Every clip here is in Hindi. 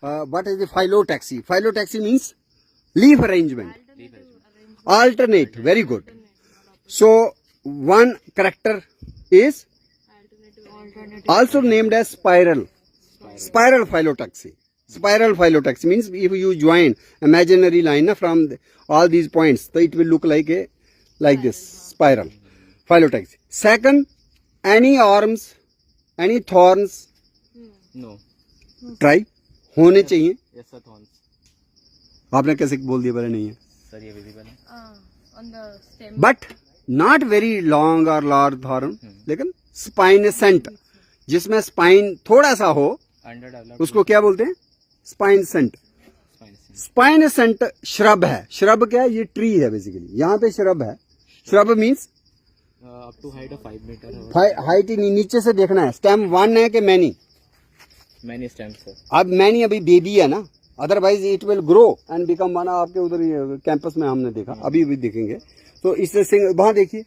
what is the phyllotaxy? Phyllotaxy means leaf arrangement. Alternate. Very good. So one character is also named as spiral. Spiral phyllotaxy. Spiral phyllotaxy means if you join imaginary line from all these points, so it will look like this spiral phyllotaxy. Second, any arms, any thorns? No. Try. होने चाहिए. Yes sir, thorns. आपने कैसे बोल दिया पहले नहीं है? Sir, ये visible है. On the stem. But not very long or large thorn, लेकिन spinescent, जिसमें spine थोड़ा सा हो, उसको क्या बोलते हैं? स्पाइनसेंट. स्पाइनसेंट श्रब है. श्रब क्या है? ये ट्री है बेसिकली. यहाँ पे श्रब है. Shrub means up to height of 5 metre. Height ही नीचे से देखना है. स्टेम वन है कि मैनी? Many stems sir. अब मैनी अभी बेबी है ना, otherwise it will grow and become one. आपके उधर कैंपस में हमने देखा, अभी भी देखेंगे. तो इससे वहां देखिए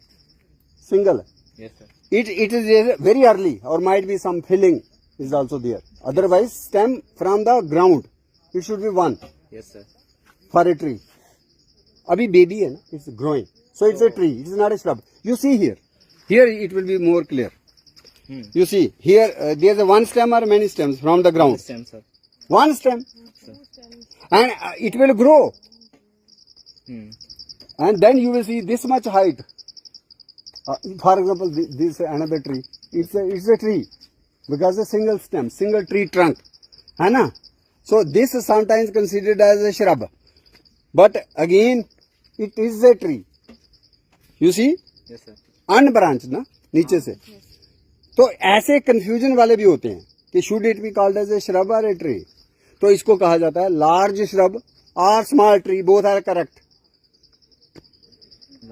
single. Yes sir. It is very early or might be some filling is also there. Otherwise, stem from the ground. It should be one. Yes sir. For a tree. Abhi baby hai na, it's growing. So it's a tree. It is not a shrub. You see here. Here it will be more clear. You see here there is a one stem or many stems from the ground. Stem sir. One stem. And it will grow. And then you will see this much height. For example, this another tree. It's a tree because a single stem, single tree trunk, है ना? So this is sometimes considered as a shrub, but again it is a tree. You see? Yes sir. Unbranched ना नीचे से. तो ऐसे confusion वाले भी होते हैं कि should it be called as a shrub or a tree? तो इसको कहा जाता है large shrub or small tree. Both are correct.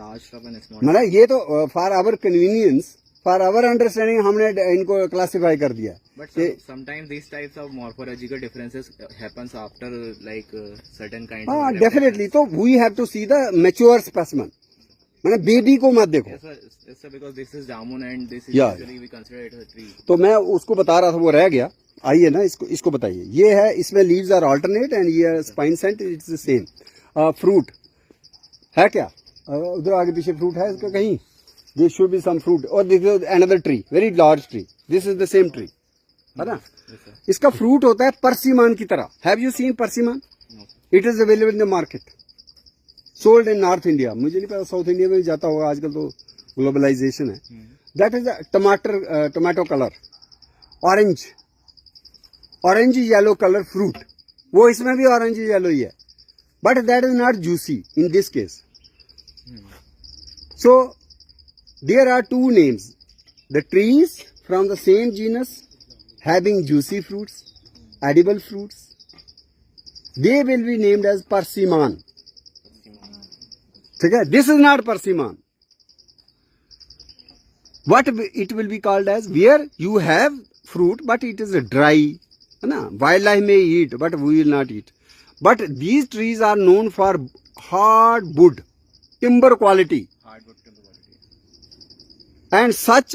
मतलब ये तो for our convenience, for our understanding हमने इनको क्लासिफाई कर दिया. But sometimes this types of morphological differences happens after like certain kind. हाँ डेफिनेटली. तो we have to see the mature specimen. मतलब बेबी को मत देखो. Yes sir, because this is jamun and this is actually we consider it a tree. तो मैं उसको बता रहा था, वो रह गया. आइए ना इसको बताइए. ये है, इसमें लीव्स आर अल्टरनेट एंड ये spinescent it's the same. Fruit है क्या? उधर आगे पीछे फ्रूट है इसका कहीं? This should be some fruit. और this is another tree, very large tree. This is the same tree, है ना? इसका फ्रूट होता है परसिमान की तरह. Have you seen persimmon? It is available in the market, sold in north India. मुझे नहीं पता साउथ इंडिया में जाता होगा, आजकल तो ग्लोबलाइजेशन है. That is tomato colour, orange yellow colour fruit. वो इसमें भी ऑरेंज येलो ही है, but that is not juicy in this case. So there are two names. The trees from the same genus having juicy fruits, edible fruits, they will be named as persimmon. ठीक है? This is not persimmon. What it will be called as? Where you have fruit but it is dry, है ना? Wildlife may eat but we will not eat. But these trees are known for hardwood, timber quality. And such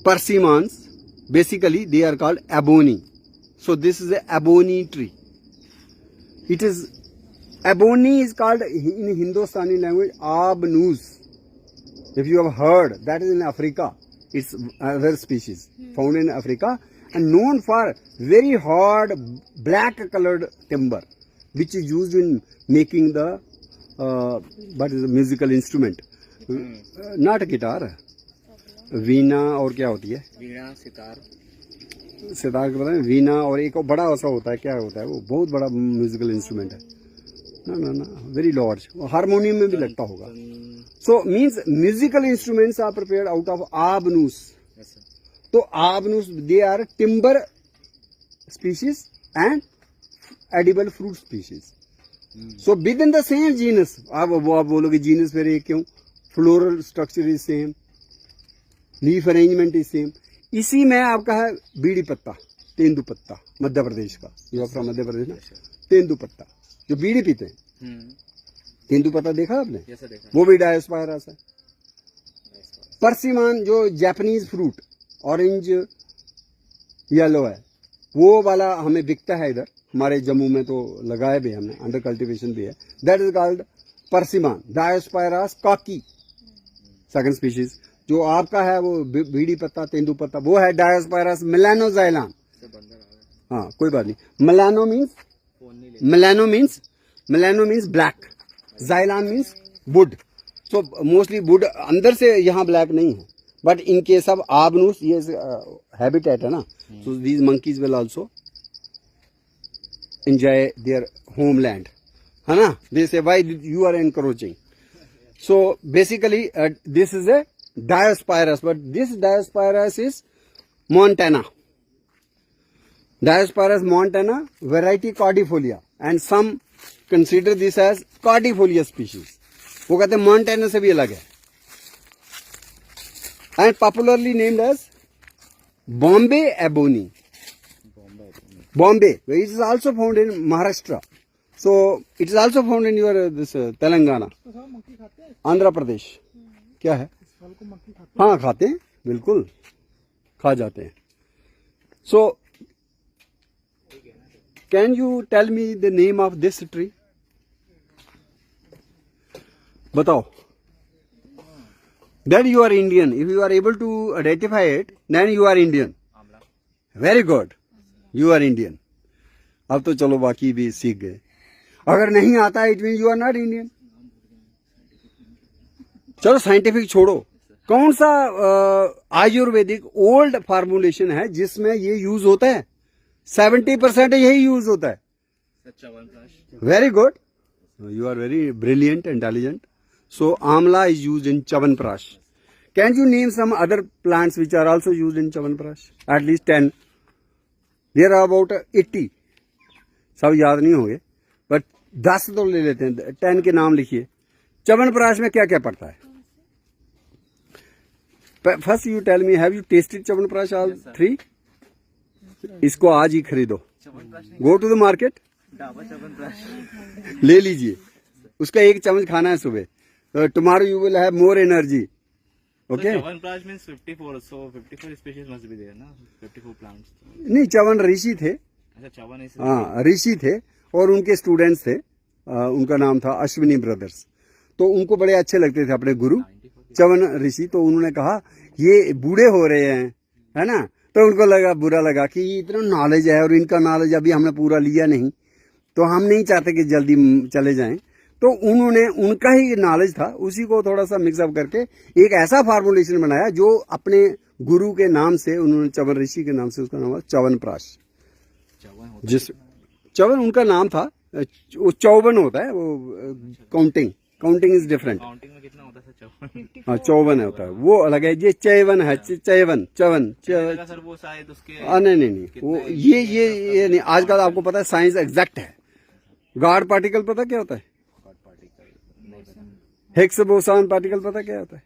persimmons, basically they are called ebony. So this is a ebony tree. It is, ebony is called in Hindustani language abnus. If you have heard, that is in Africa. It's another species found in Africa and known for very hard black colored timber, which is used in making the what is the musical instrument. Not guitar, veena. और क्या होती है? वीणा, सितार. सितार के पता है, वीणा. और एक बड़ा ऐसा होता है, क्या होता है वो? बहुत बड़ा म्यूजिकल इंस्ट्रूमेंट है ना, वेरी लार्ज. हारमोनियम में भी लगता होगा. So means musical instruments are prepared out of आबनूस. तो आबनूस they are timber species and edible fruit species. So within the same genus. आप बोलोगे जीनस फिर एक क्यों? Floral structure is same, leaf arrangement is same. इसी में आपका है बीड़ी पत्ता, तेंदुपत्ता, मध्य प्रदेश का. You are from Madhya Pradesh ना? तेंदुपत्ता जो बीड़ी पीते हैं. तेंदुपत्ता देखा आपने? वो भी डायोस्पायरस है. परसिमन जो जापानीज फ्रूट, ऑरेंज येलो है वो वाला हमें बिकता है इधर, हमारे जम्मू में तो लगाया भी है हमने, अंडर कल्टीवेशन भी है। दैट इज कॉल्ड परसिमन, डायोस्पायरस काकी, सेकंड स्पीशीज। जो आपका है वो बीड़ी पत्ता, तेंदू पत्ता, वो है डायोस्पायरस मेलानोजाइलम। हाँ कोई बात नहीं। Melano means black, xylon means wood. So mostly wood अंदर से यहाँ ब्लैक नहीं है, बट इन केस ऑफ आबनूस ये हैबिटेट है ना, so these monkeys will also enjoy their homeland, है ना। They say why you are encroaching. So basically this is a Diospyros, but this Diospyros is montana. Diospyros montana, variety cordifolia, and some consider this as cordifolia species. वो कहते हैं montana से भी अलग है, and popularly named as Bombay ebony. Bombay, it is also found in Maharashtra. So it is also found in your this Telangana, Andhra Pradesh. क्या है? हाँ खाते हैं, बिल्कुल खा जाते हैं। So can you tell me the name of this tree? बताओ। That you are Indian, if you are able to identify it then you are Indian. Very good, you are Indian. अब तो चलो बाकी भी सीख गए। अगर नहीं आता it mean you are not Indian. चलो साइंटिफिक छोड़ो, कौन सा आयुर्वेदिक ओल्ड फार्मूलेशन है जिसमें ये यूज होता है? 70% यही यूज होता है। Very good, you are very brilliant, intelligent. So amla is use in Chyawanprash. Can you name some other plants which are also use in Chyawanprash? At least 10। There are about 80। सब याद नहीं होंगे, बट 10 तो ले लेते हैं। 10 के नाम लिखिए। च्यवनप्राश में क्या क्या पड़ता है? First you tell me, have you tested chyawanprash all 3? इसको आज ही खरीदो, गो टू द मार्केट, ले लीजिए। उसका 1 चम्मच खाना है सुबह। Tomorrow you will have more energy. Okay, chyawanprash means 54, so 54 species must be there ना, 54 plants। नहीं, च्यवन ऋषि थे। अच्छा, च्यवन is हाँ ऋषि थे, और उनके स्टूडेंट्स थे। उनका नाम था अश्विनी ब्रदर्स। तो उनको बड़े अच्छे लगते थे अपने गुरु च्यवन ऋषि। तो उन्होंने कहा ये बूढ़े हो रहे हैं, है ना। तो उनको लगा, बुरा लगा कि ये इतना नॉलेज है और इनका नॉलेज अभी हमने पूरा लिया नहीं, तो हम नहीं चाहते कि जल्दी चले जाएं। तो उन्होंने, उनका ही नॉलेज था, उसी को थोड़ा सा मिक्सअप करके एक ऐसा फार्मूलेशन बनाया जो अपने गुरु के नाम से, उन्होंने च्यवन ऋषि के नाम से, उसका नाम हुआ च्यवनप्राश। जिस च्यवन उनका नाम था, वो 54 होता है, वो काउंटिंग इज डिफरेंट। काउंटिंग में कितना होता है? 54। हाँ 54 होता है, वो अलग है। ये चयवन है, चयवन सर वो शायद उसके नहीं, वो ये नहीं। आजकल आपको पता है साइंस एग्जैक्ट है। गॉड पार्टिकल पता क्या होता है? हिग्स बोसॉन पार्टिकल पता क्या होता है?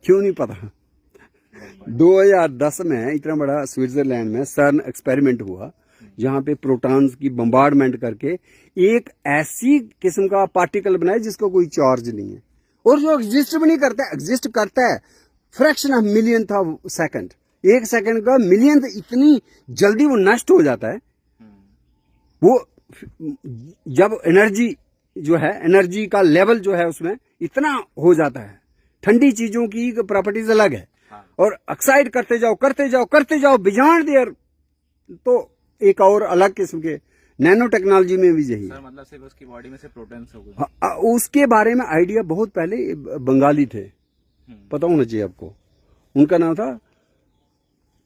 क्यों नहीं पता? 2010 में इतना बड़ा स्विट्जरलैंड में सर्न एक्सपेरिमेंट हुआ, जहां पे प्रोटॉन्स की बम्बार्डमेंट करके एक ऐसी किस्म का पार्टिकल बनाया जिसका कोई चार्ज नहीं है, और जो एग्जिस्ट भी नहीं करता, एग्जिस्ट करता है fraction of million of second, 1 second का मिलियन, इतनी जल्दी वो नष्ट हो जाता है। वो जब एनर्जी जो है, एनर्जी का लेवल जो है उसमें इतना हो जाता है। ठंडी चीजों की प्रॉपर्टीज अलग है, और एक्साइड करते जाओ बियॉन्ड देयर, तो एक और अलग किस्म के नैनो टेक्नोलॉजी में भी यही है। मतलब सिर्फ उसकी बॉडी में से प्रोटॉन्स हो गए। उसके बारे में आइडिया बहुत पहले बंगाली थे, पता होना चाहिए आपको। उनका नाम था,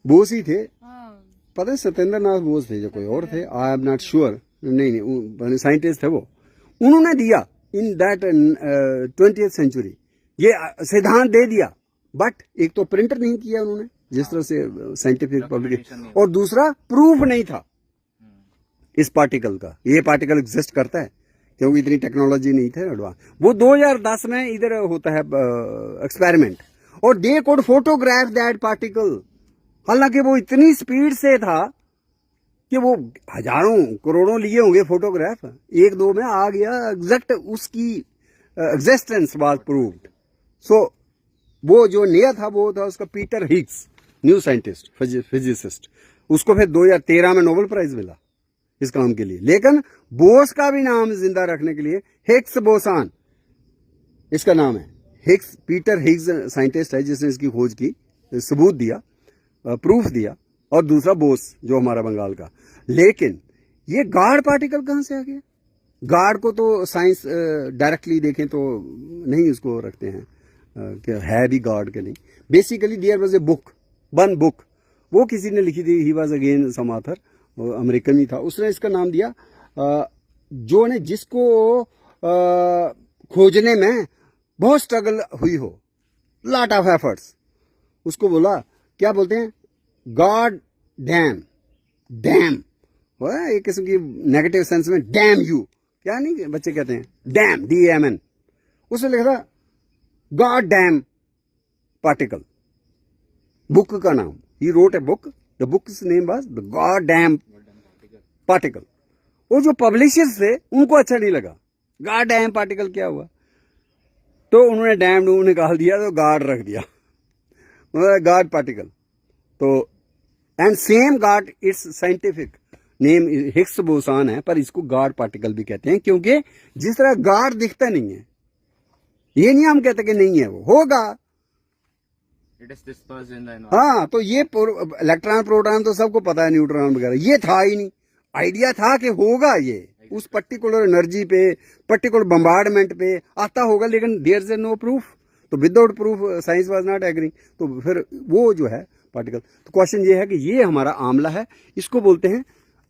बोस ही थे, पता है, सत्येंद्र नाथ बोस थे, जो कोई और थे, आई एम नॉट श्योर। नहीं, साइंटिस्ट थे वो। उन्होंने दिया इन दैट 20th सेंचुरी, ये सिद्धांत दे दिया, बट एक तो प्रिंट नहीं किया उन्होंने जिस तरह से साइंटिफिक पब्लिकेशन, और दूसरा प्रूफ नहीं था इस पार्टिकल का, ये पार्टिकल एग्जिस्ट करता है, क्योंकि इतनी टेक्नोलॉजी नहीं थे एडवांस। वो 2010 में इधर होता है एक्सपेरिमेंट, और they could photograph that particle. हालांकि वो इतनी स्पीड से था कि वो हजारों करोड़ों लिए होंगे फोटोग्राफ, 1-2 में आ गया, एग्जैक्ट उसकी एग्जिस्टेंस वाज प्रूव्ड। सो वो जो नया था वो था उसका Peter Higgs, new scientist, physicist. उसको फिर 2013 में नोबेल प्राइज मिला इस काम के लिए। लेकिन बोस का भी नाम जिंदा रखने के लिए हिग्स बोसान इसका नाम है। हिग्स, पीटर हिग्स साइंटिस्ट है जिसने इसकी खोज की, सबूत दिया, प्रूफ दिया, और दूसरा बोस जो हमारा बंगाल का। लेकिन ये गार्ड पार्टिकल कहां से आ गया? गार्ड को तो साइंस डायरेक्टली देखें तो नहीं उसको रखते हैं कि है भी गार्ड के नहीं। Basically there was a book, one book, वो किसी ने लिखी थी, he was again some author, American he था, उसने इसका नाम दिया जो ने जिसको खोजने में बहुत स्ट्रगल हुई हो, लॉट ऑफ एफर्ट्स, उसको बोला, क्या बोलते हैं, गॉड डैम, डैम एक किस्म की नेगेटिव सेंस में, डैम यू, क्या नहीं बच्चे कहते हैं, डैम, DAMN, उसने लिखा था गॉड डैम पार्टिकल, बुक का नाम, he wrote a book, the books name was the god damn particle. वो जो पब्लिशर्स थे उनको अच्छा नहीं लगा, गॉड डैम पार्टिकल क्या हुआ, तो उन्होंने डैम डूम निकाल दिया, तो गॉड रख दिया, मतलब गॉड पार्टिकल। तो and same God it's scientific name Higgs boson है, पर इसको गॉड पार्टिकल भी कहते हैं, क्योंकि जिस तरह गॉड दिखता नहीं है, ये नहीं हम कहते कि नहीं है, वो होगा। It is dispersed in the environment. हाँ, तो ये इलेक्ट्रॉन प्रोटॉन तो सबको पता है, न्यूट्रॉन वगैरह, ये था ही नहीं, आइडिया था कि होगा ये उस पर्टिकुलर एनर्जी पे, पर्टिकुलर बम्बार्डमेंट पे आता होगा, लेकिन देयर इज नो प्रूफ। तो without proof science was not agree, तो फिर वो जो है पार्टिकल। तो क्वेश्चन ये है कि ये हमारा आंवला है, इसको बोलते हैं।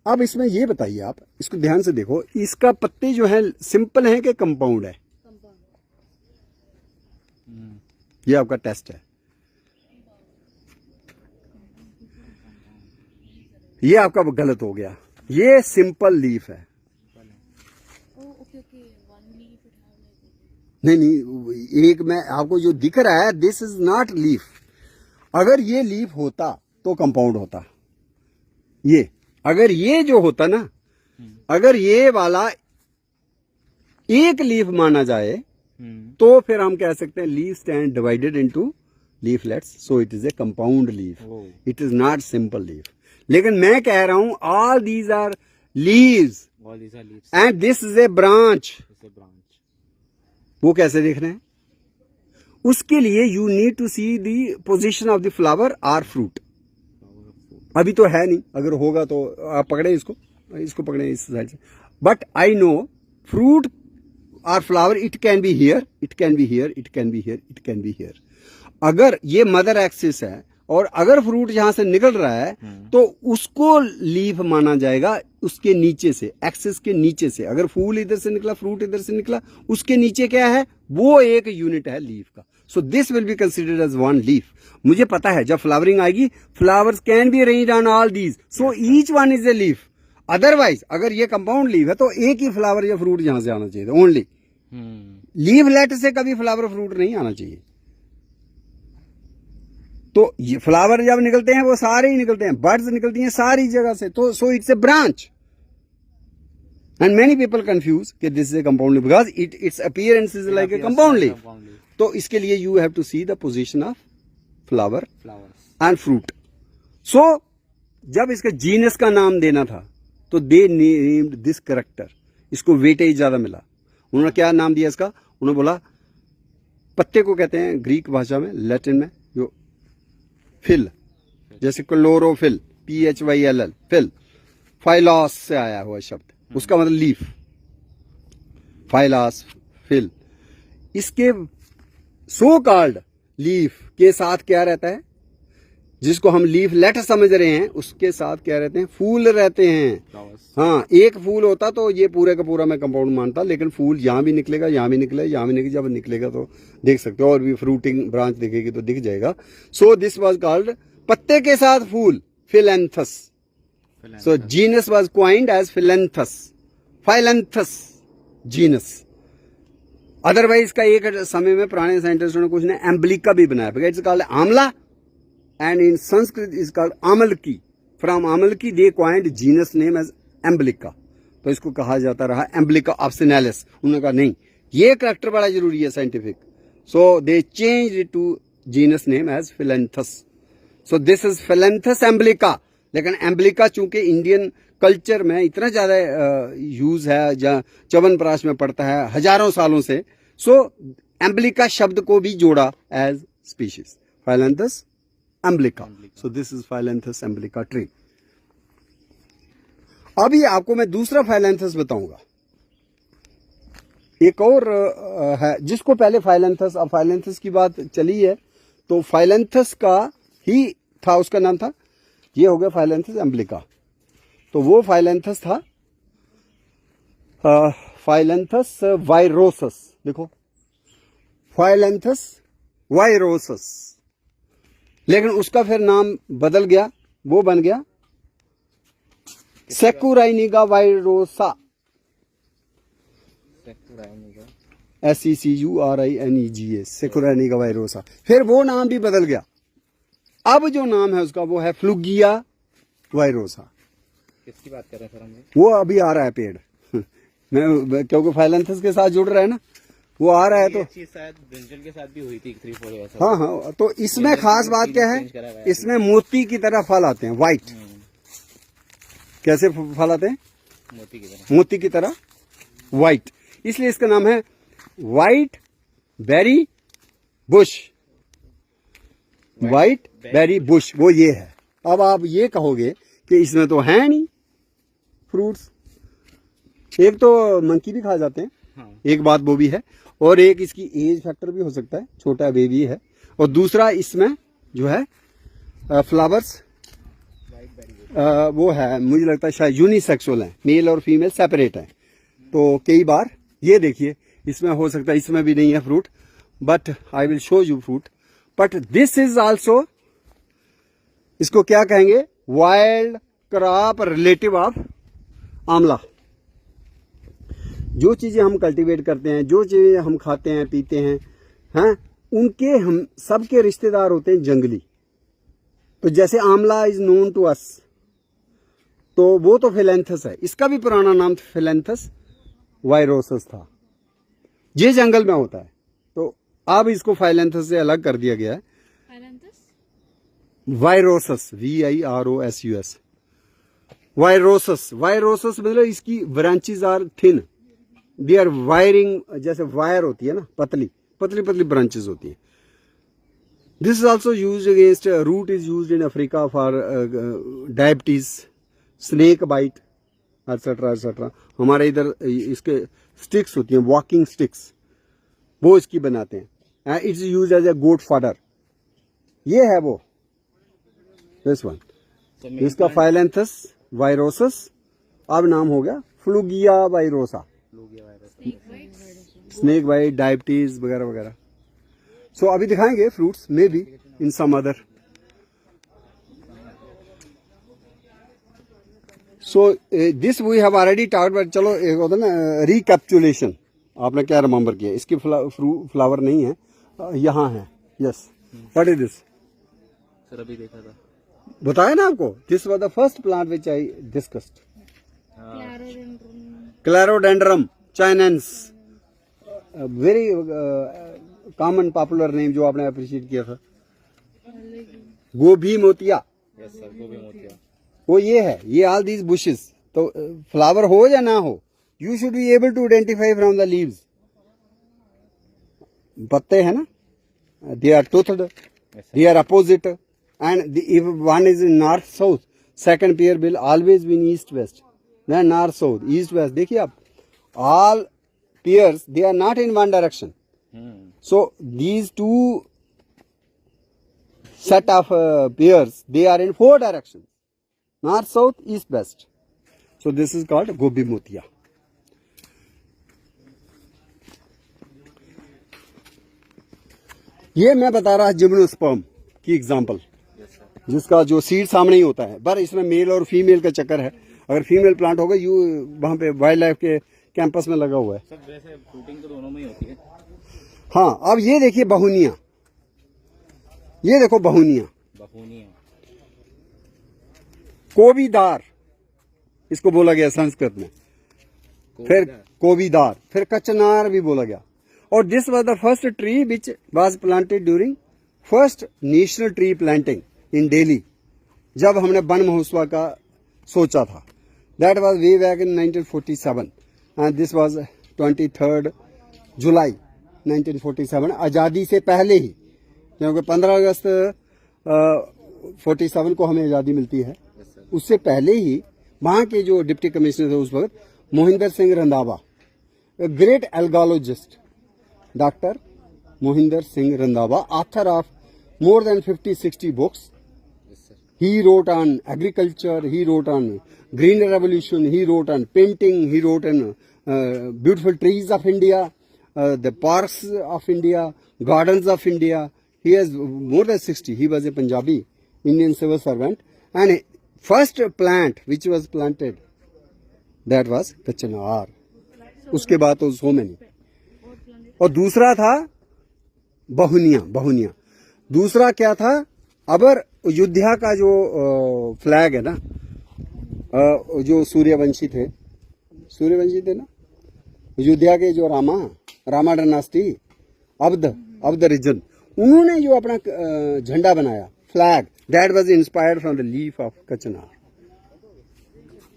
अब इसमें ये बताइए, आप इसको ध्यान से देखो, इसका पत्ते जो है सिंपल है कि कंपाउंड है? ये आपका टेस्ट है, ये आपका गलत हो गया, ये सिंपल लीफ है। नहीं, एक मैं आपको जो दिख रहा है, दिस इज नॉट लीफ। अगर ये लीफ होता तो कंपाउंड होता। ये अगर ये जो होता ना, अगर ये वाला एक लीफ माना जाए, तो फिर हम कह सकते हैं leaf stand divided into leaflets, so it is a compound leaf, it is not simple leaf. लेकिन मैं कह रहा हूं all these are leaves and this is a branch. वो कैसे देख रहे हैं? उसके लिए you need to see the position of the flower और फ्रूट। अभी तो है नहीं, अगर होगा तो आप पकड़े इसको, इसको पकड़े इस साइड से। बट आई नो फ्रूट और flower, it can be here, it can be here, it can be here, it can be here. अगर ये मदर एक्सिस है और अगर फ्रूट यहां से निकल रहा है, तो उसको लीफ माना जाएगा उसके नीचे से, एक्सिस के नीचे से। अगर फूल इधर से निकला, फ्रूट इधर से निकला, उसके नीचे क्या है, वो एक यूनिट है लीफ का। So this will be considered as one leaf. मुझे पता है जब फ्लावरिंग आएगी, flowers can be arranged on all these, so each one is a leaf. Otherwise अगर ये कंपाउंड लीफ है, तो एक ही फ्लावर या फ्रूट यहां से आना चाहिए ओनली। लीफलेट से कभी फ्लावर फ्रूट नहीं आना चाहिए। तो ये फ्लावर जब निकलते हैं वो सारे ही निकलते हैं, बर्ड्स निकलती हैं सारी जगह से, तो so it's a branch. And many people confuse कि this is a compound leaf because its appearance is like a compound leaf. तो इसके लिए you have to see the position of flower and fruit. So जब इसका जीनस का नाम देना था, तो दे नेम्ड दिस कैरेक्टर, इसको वेटेज ज्यादा मिला। उन्होंने क्या नाम दिया इसका? उन्होंने बोला पत्ते को कहते हैं ग्रीक भाषा में, लैटिन में, जो फिल, जैसे क्लोरोफिल, PHYLL, फिल, फाइलॉस से आया हुआ शब्द, उसका मतलब लीफ, फाइलॉस, फिल। इसके सो कॉल्ड लीफ के साथ क्या रहता है, जिसको हम लीफ लेट समझ रहे हैं, उसके साथ क्या रहते हैं, फूल रहते हैं। हाँ, एक फूल होता तो ये पूरे का पूरा मैं कंपाउंड मानता, लेकिन फूल यहां भी निकलेगा, यहां भी निकलेगा, यहां भी निकलेगा। जब निकलेगा तो देख सकते हो, और भी फ्रूटिंग ब्रांच दिखेगी तो दिख जाएगा। सो दिस वाज कॉल्ड, पत्ते के साथ फूल, Phyllanthus. So genus was coined as Phyllanthus, Phyllanthus genus. Otherwise का एक समय में पुराने साइंटिस्टों ने कुछ ने एम्ब्लिका भी बनाया, because it's called Amla and in Sanskrit is called Amalki. From Amalki they coined genus name as Amblica. तो इसको कहा जाता रहा Amblica officinalis. उन्होंने कहा नहीं, ये कैरेक्टर बड़ा जरूरी है scientific, so they changed it to genus name as Philanthus. So this is Philanthus Amblica. लेकिन एम्बलिका चूंकि इंडियन कल्चर में इतना ज्यादा यूज है, जहाँ च्यवनप्राश में पड़ता है हजारों सालों से, सो एम्बलिका शब्द को भी जोड़ा as species, Phyllanthus emblica. So this is Phyllanthus emblica tree. अभी आपको मैं दूसरा फाइलेंथस बताऊंगा, एक और है जिसको पहले फाइलेंथस, अब फाइलेंथस की बात चली है तो फाइलेंथस का ही था, उसका नाम था, ये हो गया फाइलेंथस एम्बलिका। तो वो फाइलेंथस था फाइलेंथस वाइरोसस, देखो फाइलेंथस वाइरोसस, लेकिन उसका फिर नाम बदल गया, वो बन गया सेकुराइनिगा वाइरोसा, SECURINEGA, सेकुराइनिगा वाइरोसा। फिर वो नाम भी बदल गया, अब जो नाम है उसका वो है फ्लूगिया वाइरोसा। किसकी बात कर रहे हैं सर हम? वो अभी आ रहा है पेड़ मैं क्योंकि फाइलेंथस के साथ जुड़ रहा है ना, वो आ रहा है। तो चीज शायद ब्रिंजल के साथ भी हुई थी 3-4 ईयर। हाँ हाँ, तो इसमें खास बात क्या है, इसमें मोती की तरह फल आते हैं, व्हाइट। कैसे फल आते हैं? मोती की तरह, मोती की तरह व्हाइट, इसलिए इसका नाम है white berry bush, white berry bush, वो ये है। अब आप ये कहोगे कि इसमें तो है नहीं फ्रूट्स, एक तो मंकी भी खा जाते हैं, हाँ। एक बात वो भी है, और एक इसकी एज फैक्टर भी हो सकता है, छोटा बेबी है, और दूसरा इसमें जो है फ्लावर्स वो है, मुझे लगता है शायद यूनिसेक्सुअल है, मेल और फीमेल सेपरेट है। तो कई बार ये देखिए इसमें हो सकता है इसमें भी नहीं है fruit, but I will show you fruit. But this is also, इसको क्या कहेंगे, वाइल्ड क्रॉप रिलेटिव ऑफ आंवला। जो चीजें हम कल्टीवेट करते हैं, जो चीजें हम खाते हैं पीते हैं, हैं, उनके हम सबके रिश्तेदार होते हैं जंगली। तो जैसे आंवला इज नोन टू अस, तो वो तो फिलेंथस है, इसका भी पुराना नाम फिलेंथस वाइरोसस था, ये जंगल में होता है। तो अब इसको फाइलेंथस से अलग कर दिया गया है, वाइरोसस, VIROSUS, वाइरोसस। वाइरोसस मतलब इसकी branches are thin, they are wiring, जैसे वायर होती है ना, पतली पतली पतली ब्रांचेस होती है। This is also use against, root is use in Africa for diabetes, snake bite etcetera etcetera. हमारे इधर इसके स्टिक्स होती हैं, वॉकिंग स्टिक्स, वो इसकी बनाते हैं। It's use as a goat fodder. ये है वो, दिस वन, इसका फाइलेंथस वाइरोसस, अब नाम हो गया Flueggea virosa, snake bite, diabetes वगैरह वगैरह। सो अभी दिखाएंगे fruits, may be in some other. So this we have already talked, but चलो एक होता है ना रिकैप्चुलेशन, आपने क्या रिमेंबर किया, इसकी फ्लावर नहीं है, यहाँ है, yes. What is this? Sir अभी देखा था, बताया ना आपको, this was the first plant which I discussed, Clerodendrum chinense, very common popular name जो आपने अप्रिशिएट किया था, गोभी मोतिया। यस सर, गोभी मोतिया, वो ये है, ये ऑल दीज बुशेस। तो फ्लावर हो या ना हो, you should be able to identify from the leaves. पत्ते हैं ना, they are toothed, they are opposite, and if one is in north south, second pair will always be in east west, then north south east west. देखिए आप, all pairs they are not in one direction, so these two set of pairs, they are in 4 directions, north, south, east, west. So this is called gobi motia. ये मैं बता रहा जिम्नोस्पर्म की एग्जांपल, जिसका जो सीड सामने ही होता है, पर इसमें मेल और फीमेल का चक्कर है। अगर फीमेल प्लांट होगा, यू वहां पे वाइल्ड लाइफ के कैंपस में लगा हुआ है। सब वैसे फ्रूटिंग तो दोनों में ही होती है। हाँ, अब ये देखिए बहुनिया, ये देखो बहुनिया, कोबीदार इसको बोला गया संस्कृत में, फिर कोबीदार, फिर कचनार भी बोला गया। और this was the first tree which was planted during first national tree planting इन दिल्ली जब हमने वन महोत्सव का सोचा था। That was way back in 1947 and this was 23 जुलाई 1947, आज़ादी से पहले ही, क्योंकि 15 अगस्त 47 को हमें आज़ादी मिलती है। उससे पहले ही वहाँ के जो डिप्टी कमिश्नर थे उस वक्त, Mohinder Singh Randhawa, great algologist, doctor Mohinder Singh Randhawa, author of more than 50-60 books. He wrote on agriculture, he wrote on green revolution, he wrote on painting, he wrote on beautiful trees of India, the parks of India, gardens of India. He has more than 60. He was a Punjabi Indian civil servant, and first plant which was planted, that was Kachanar. उसके बाद तो so many. और दूसरा था बहुनिया। दूसरा क्या था, अबर अयोध्या का जो फ्लैग है ना, जो सूर्यवंशी थे ना, अयोध्या के जो रामा डायनास्टी, अब्द रीजन, उन्होंने जो अपना झंडा बनाया, flag, that was inspired from the leaf of कचनार।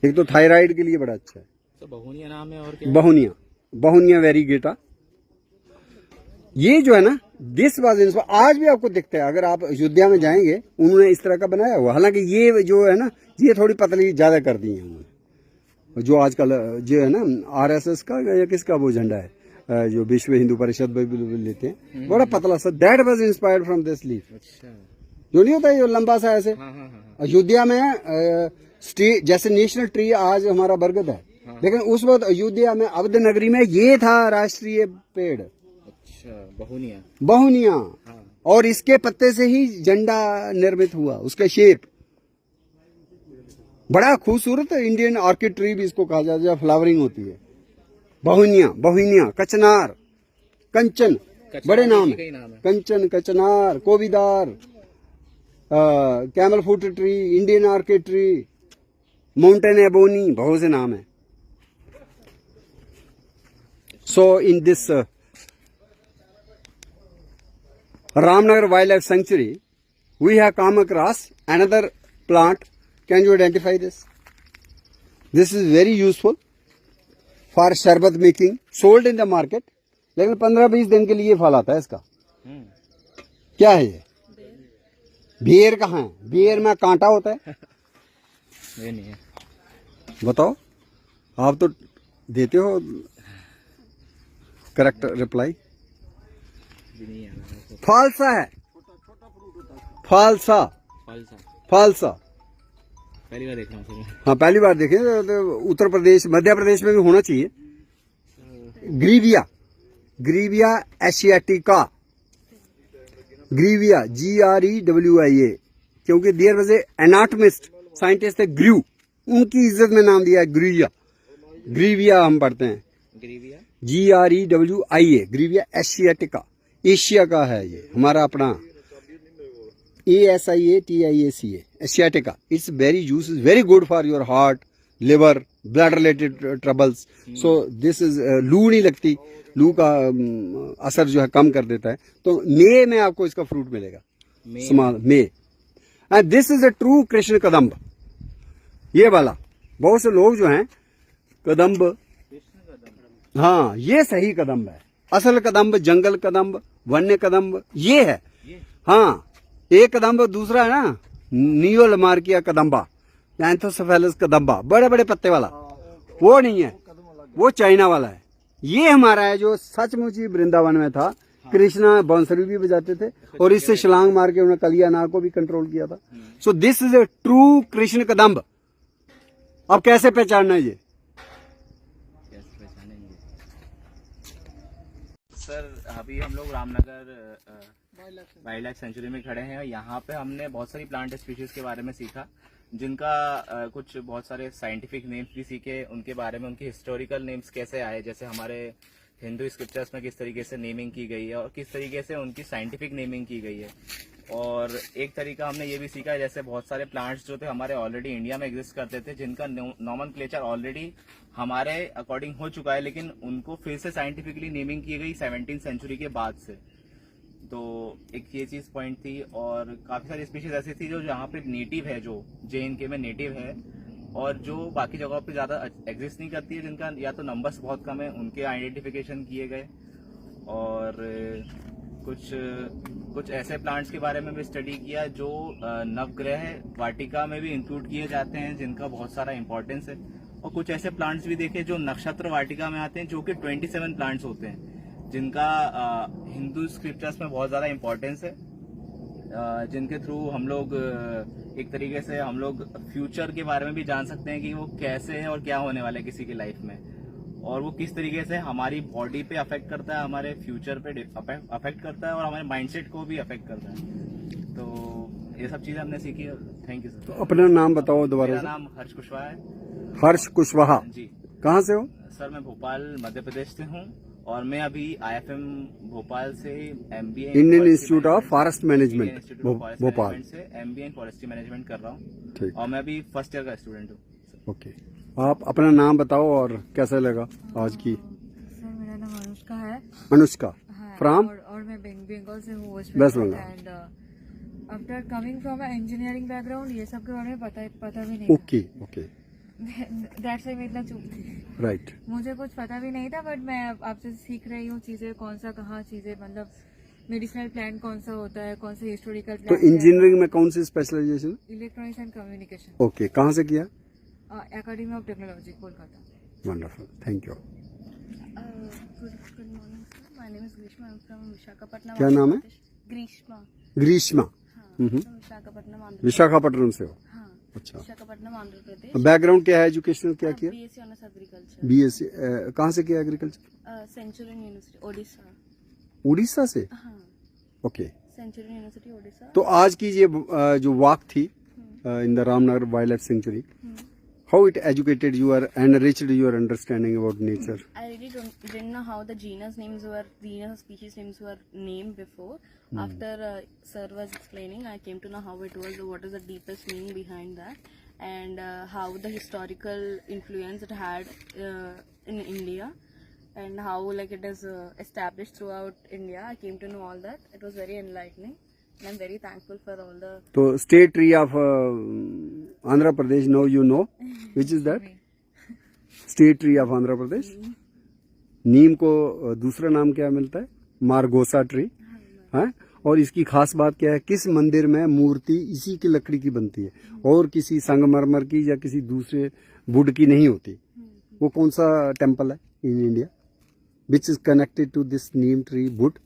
एक तो थायराइड के लिए बड़ा अच्छा है। तो बहुनिया नाम है, और क्या? बहुनिया वेरीगेटा। ये जो है ना, दिस वाज, आज भी आपको दिखता है, अगर आप अयोध्या में जाएंगे, उन्होंने इस तरह का बनाया हुआ। हालांकि ये जो है ना, ये थोड़ी पतली ज्यादा कर दी है उन्होंने। जो आजकल जो है ना आरएसएस का या किसका वो झंडा है, जो विश्व हिंदू परिषद में लेते हैं, बड़ा पतला सा, that was inspired from this leaf. जो नहीं होता ये लंबा सा ऐसे। अयोध्या में जैसे नेशनल ट्री आज हमारा बरगद है, लेकिन उस वक्त अयोध्या में अवध नगरी में ये था राष्ट्रीय पेड़, बहुनिया। और इसके पत्ते से ही झंडा निर्मित हुआ, उसका शेप बड़ा खूबसूरत है। इंडियन ऑर्किड ट्री भी इसको कहा जाता है, जब फ्लावरिंग होती है। बहुनिया, कचनार, कंचन, बड़े नाम है, kanchan, kachnar, kovidar, camel foot tree, Indian orchid tree, mountain ebony, बहुत से नाम है। So in this Ramnagar Wildlife Sanctuary, we have come across another plant. Can you identify this? This is very useful for शरबत making, sold in the market. लेकिन 15-20 दिन के लिए फल आता है इसका। क्या है ये? बेर कहाँ है? बेर में कांटा होता है? ये नहीं है। बताओ, आप तो देते हो करेक्ट रिप्लाई। फालसा है, फालसा। पहली बार देख रहा हूँ। हाँ, पहली बार देखे। तो उत्तर प्रदेश, मध्य प्रदेश में भी होना चाहिए। ग्रीविया एशियाटिका, ग्रीविया, GREWIA, क्योंकि देयर वाज ए एनाटॉमिस्ट साइंटिस्ट थे, ग्रीव, उनकी इज्जत में नाम दिया है ग्रीविया हम पढ़ते हैं, GREWIA, ग्रीविया एशियाटिका। एशिया का है ये, हमारा अपना ASIATIACA, asiatica. It's very use, is very good for your heart, liver, blood related troubles. So this is, लू नहीं लगती, लू का असर जो है कम कर देता है। तो मे में आपको इसका फ्रूट मिलेगा, small May. And this is a true Krishna kadamb, ये वाला। बहुत से लोग जो हैं कदम्ब, हाँ ये सही कदम्ब है, असल कदम्ब, जंगल कदम्ब, वन्य कदम्ब ये है। हाँ, एक कदम्ब, दूसरा है ना नियोलमार्किया कदम्बा, एंथोसेफेलस कदम्बा, बड़े बड़े पत्ते वाला, वो नहीं है, वो चाइना वाला है। ये हमारा है जो सचमुच ही वृंदावन में था। कृष्णा बांसुरी भी बजाते थे और इससे छलांग मार के उन्होंने कलिया नाग को भी कंट्रोल किया था। So this is a true Krishna kadamb. अब कैसे पहचानना है ये? सर, अभी हम लोग रामनगर वाइल्ड लाइफ सेंचुरी में खड़े हैं। यहाँ पे हमने बहुत सारी प्लांट स्पीशीज के बारे में सीखा, जिनका कुछ बहुत सारे साइंटिफिक नेम्स भी सीखे, उनके बारे में, उनके हिस्टोरिकल नेम्स कैसे आए, जैसे हमारे हिंदू स्क्रिप्चर्स में किस तरीके से नेमिंग की गई है और किस तरीके से उनकी साइंटिफिक नेमिंग की गई है। और एक तरीका हमने ये भी सीखा है, जैसे बहुत सारे प्लांट्स जो थे हमारे ऑलरेडी इंडिया में एग्जिस्ट करते थे, जिनका नॉमेनक्लेचर ऑलरेडी हमारे अकॉर्डिंग हो चुका है, लेकिन उनको फिर से साइंटिफिकली नेमिंग की गई 17th सेंचुरी के बाद से। तो एक ये चीज पॉइंट थी, और काफी सारी स्पीशीज ऐसी थी जो यहाँ पे नेटिव है, जो JNK में नेटिव है, और जो बाकी जगहों पे ज्यादा एग्जिस्ट नहीं करती है, जिनका या तो नंबर्स बहुत कम है, उनके आइडेंटिफिकेशन किए गए। और कुछ ऐसे प्लांट्स के बारे में भी स्टडी किया जो नवग्रह वाटिका में भी इंक्लूड किए जाते हैं, जिनका बहुत सारा इंपॉर्टेंस है। और कुछ ऐसे प्लांट्स भी देखे जो नक्षत्र वाटिका में आते हैं, जो कि 27 प्लांट्स होते हैं, जिनका हिंदू स्क्रिप्चर्स में बहुत ज्यादा इंपॉर्टेंस है, जिनके थ्रू हम लोग एक तरीके से हम लोग फ्यूचर के बारे में भी जान सकते हैं कि वो कैसे है और क्या होने वाला है किसी की लाइफ में, और वो किस तरीके से हमारी बॉडी पे अफेक्ट करता है, हमारे फ्यूचर पे अफेक्ट करता है, और हमारे माइंडसेट को भी अफेक्ट करता है। तो ये सब चीजें हमने सीखी। Thank you sir. तो अपना नाम बताओ दोबारा मेरा से। नाम हर्ष कुशवाहा है। हर्ष कुशवाहा। जी कहाँ से हो? सर, मैं भोपाल मध्य प्रदेश से हूँ, और मैं अभी IFM भोपाल से MBA Indian institute of forest management Bhopal से MBA इन फॉरेस्ट्री मैनेजमेंट कर रहा हूँ, ठीक। और मैं अभी फर्स्ट ईयर का स्टूडेंट हूँ। ओके, आप अपना नाम बताओ और कैसा लगा आज की? सर, मेरा नाम अनुष्का है। अनुष्का हाँ, फ्रॉम और मैं बंगाल से हूँ, West Bengal. And after coming from engineering background, ये सब के बारे में पता भी नहीं ओके ओके दैट्स वाई मैं इतना चुप थी। राइट। मुझे कुछ पता भी नहीं था, बट मैं आपसे सीख रही हूँ चीजें, कौन सा कहाँ चीजें, मतलब मेडिसिनल प्लांट कौन सा होता है, कौन सा हिस्टोरिकल तो प्लांट। इंजीनियरिंग में कौन सी specialisation? Electronics and communication. Okay, कहाँ से किया? Academy of technology, Kolkata. Wonderful, thank you. Good morning, sir. My name is Grishma. I'm from Visakhapatnam. क्या नाम है? ग्रीष्मा। ग्रीष्मा। हाँ, हम्म। from विशाखापट्टनम आंध्र। विशाखापट्टनम से हो? हाँ, अच्छा। विशाखापट्टनम आंध्र प्रदेश। बैकग्राउंड क्या है, एजुकेशनल क्या किया? BSc honours agriculture. BSc कहाँ से किया agriculture? Centurion university Odisha. Orissa से? हाँ, ओके। Centurion university Odisha. तो आज की ये जो वॉक थी in the Ramnagar wild life sanctuary, how it educated you are enriched your understanding about nature? I really didn't know how the genus species names were named before. After sir was explaining, I came to know how it was, what is the deepest meaning behind that, and how the historical influence it had in India, and how like it is established throughout India. I came to know all that. It was very enlightening, and I'm very thankful for all the. तो state tree of Andhra Pradesh, no you know which is that? State tree of Andhra Pradesh. नीम को दूसरा नाम क्या मिलता है? मार्गोसा ट्री है। और इसकी खास बात क्या है? किस मंदिर में मूर्ति इसी की लकड़ी की बनती है और किसी संगमरमर की या किसी दूसरे वुड की नहीं होती? वो कौन सा टेम्पल है in India which is connected to this neem tree wood?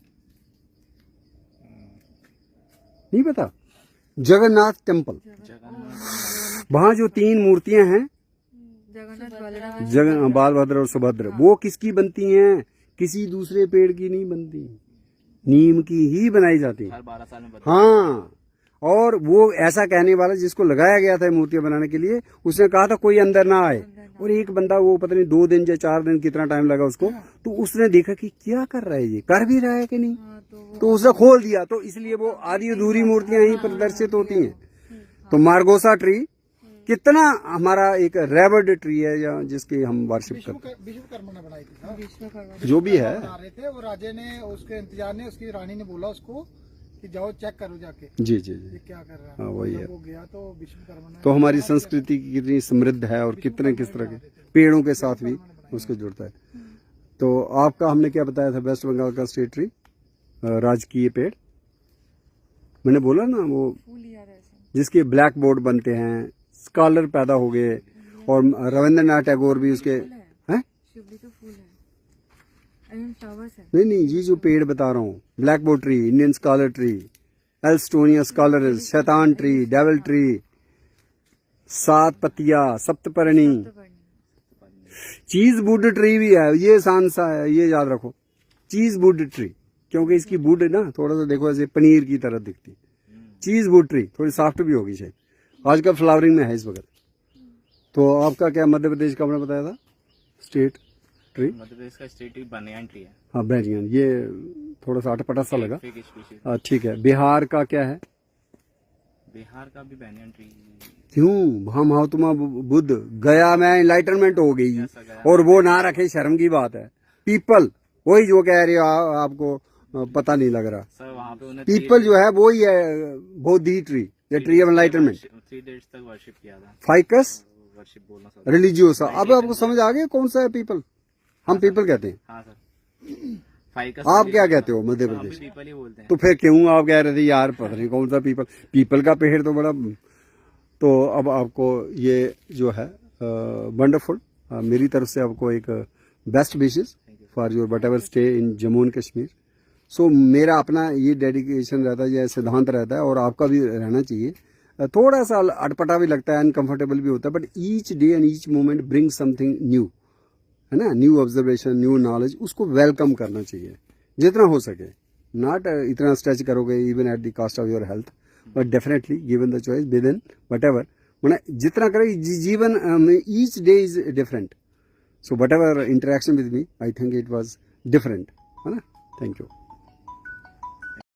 नहीं पता? जगन्नाथ टेम्पल। वहां जो 3 मूर्तियां हैं, जगन्नाथ बलराम जगन बालभद्र और सुभद्र, वो किसकी बनती हैं? किसी दूसरे पेड़ की नहीं बनती, नीम की ही बनाई जाती है। हर 12 साल में बदलता हाँ, और वो ऐसा कहने वाला जिसको लगाया गया था मूर्तियां बनाने के लिए, उसने कहा था कोई अंदर ना आए, और एक बंदा, वो पता नहीं 2 दिन या 4 दिन कितना टाइम लगा उसको, तो उसने देखा कि क्या कर रहा है, ये कर भी रहा है कि नहीं, तो उसने खोल दिया। तो इसलिए वो आधी अधूरी मूर्तियां ही प्रदर्शित होती हैं। तो मार्गोसा ट्री कितना हमारा एक रेवर्ड ट्री है, या जिसकी हम वर्शिप करते हैं। विश्वकर्मा ने बनाई थी सर। विश्वकर्मा। जो भी है, बना रहे थे, वो राजे ने, उसके इंतजार ने, उसकी रानी ने बोला उसको कि जाओ चेक करो जाके जी जी जी, ये क्या कर रहा है। हाँ, वही है। वो गया तो विश्वकर्मा ने। तो हमारी संस्कृति कितनी समृद्ध है और कितने किस तरह के पेड़ों के साथ भी उसको जुड़ता है। तो आपका हमने क्या बताया था? वेस्ट बंगाल का स्टेट ट्री, राजकीय पेड़, मैंने बोला ना, वो फूल याद है ऐसे। जिसके ब्लैक बोर्ड बनते हैं, स्कॉलर पैदा हो गए, और रविंद्रनाथ टैगोर भी उसके हैं। शिवली तो फूल है, आई मीन फ्लावर्स है। नहीं नहीं, ये जो पेड़ बता रहा हूँ, black board tree, Indian scholar tree, Alstonia scholar, शैतान ट्री, डेविल ट्री, 7 पत्तियां, सप्तपर्णी, चीज वुड ट्री भी है। ये सांसा है, ये याद रखो, चीज वुड ट्री, क्योंकि इसकी वुड ना थोड़ा सा देखो ऐसे पनीर की तरह दिखती है। चीज वुड ट्री थोड़ी सॉफ्ट भी होगी शायद, आजकल फ्लावरिंग में है इस वक्त। तो आपका क्या मध्य प्रदेश का आपने बताया था स्टेट ट्री? मध्य प्रदेश का स्टेट ट्री बनियान ट्री है। हाँ, बैरियन, ये थोड़ा सा अटपटा सा लगा। Fake species. ठीक है। बिहार का क्या है? बिहार का भी बनियान ट्री। क्यों? वहां महात्मा बुद्ध, गया में एनलाइटनमेंट हो गई, और वो ना रखे, शर्म की बात है। पीपल, वही जो कह रहे हो आपको, पता नहीं लग रहा। सर वहाँ पे उन्हें पीपल जो है वो ही है Bodhi tree, the tree of enlightenment, 3 days तक वर्शिप किया था। फाइकस वर्शिप बोलना सर। रिलीजियोसा। अब आपको समझ आ गया कौन सा है पीपल? हम पीपल कहते हैं, हाँ सर। फाइकस आप क्या कहते हो मध्य प्रदेश? पीपल ही बोलते हैं। तो फिर क्यों आप कह रहे थे यार पता नहीं कौन सा पीपल? पीपल का पेड़ तो बड़ा। तो अब आपको ये जो है वंडरफुल, मेरी तरफ से आपको एक best wishes for your whatever stay in Jammu and Kashmir. So मेरा अपना ये डेडिकेशन रहता है, ये सिद्धांत रहता है, और आपका भी रहना चाहिए। थोड़ा सा अटपटा भी लगता है, अनकंफर्टेबल भी होता है, but each day and each moment bring something new, है ना, न्यू ऑब्जर्वेशन, न्यू नॉलेज, उसको वेलकम करना चाहिए जितना हो सके। नॉट इतना स्ट्रेच करोगे even at the cost of your health, but definitely given the choice with in what ever, मैंने जितना करे जीवन, each day is different. So what ever interaction with me, I think it was different, है ना। Thank you.